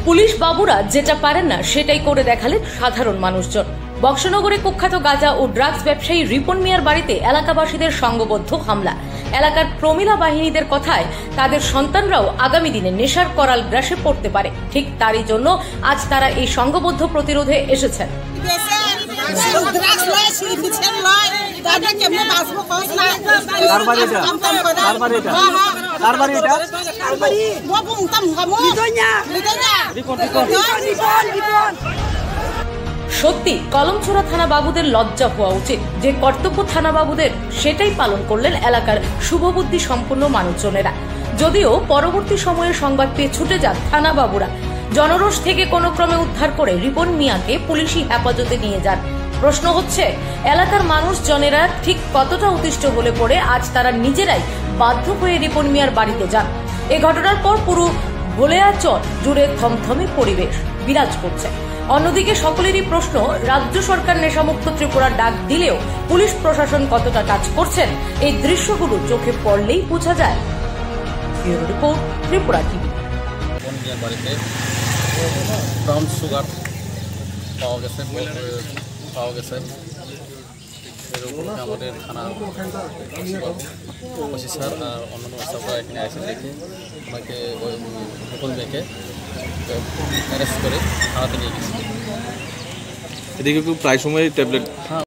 Police বাবুরা যেটা পারেন না সেটাই করে দেখালেন সাধারণ মানুষজন। বক্সনগরে কুখ্যাত গাঁজা ও ড্রাগস ব্যবসায়ী রিপন মিয়ার বাড়িতে এলাকাবাসীদের সংঘবদ্ধ হামলা। এলাকার প্রমিলা বাহিনীদের কথায় তাদের সন্তানরাও আগামী দিনে নেশার করাল গ্রাসে পড়তে পারে, ঠিক তারই জন্য আজ তারা এই সংঘবদ্ধ প্রতিরোধে এসেছেন। সত্যি কলমছড়া থানা বাবুদের লজ্জা হওয়া উচিত। যে কর্তব্য থানা বাবুদের সেটাই পালন করলেন এলাকার শুভবুদ্ধি সম্পন্ন মানুষজনেরা। যদিও পরবর্তী সময়ে সংবাদ পেয়ে ছুটে যান থানা বাবুরা। জনরোষ থেকে কোনো ক্রমে উদ্ধার করে রিপন মিয়াকে পুলিশি হেফাজতে নিয়ে যান। প্রশ্ন হচ্ছে, এলাকার মানুষজনেরা ঠিক কতটা অতিষ্ঠ হলে পড়ে আজ তারা নিজেরাই বাধ্য হয়ে রিপন মিয়ার বাড়িতে যান। এ ঘটনার পর পুরো ভোলেয়াচর জুড়ে থমথমে পরিবেশ বিরাজ করছে। অন্যদিকে সকলেরই প্রশ্ন, রাজ্য সরকার নেশামুক্ত ত্রিপুরার ডাক দিলেও পুলিশ প্রশাসন কতটা কাজ করছেন, এই দৃশ্যগুলো চোখে পড়লেই বোঝা যায়। Bureau report, Tripura TV. বাড়িতে ব্রাউন সুগার পাওয়া গেছে এর উপরে আমাদের থানা অফিসার আর অন্যান্য স্টাফরা এখানে এসে দেখে আমাকে রিপন মেয়েকে অ্যারেস্ট করে থানাতে নিয়ে গেছে। এদিকে প্রায় সময় ট্যাবলেট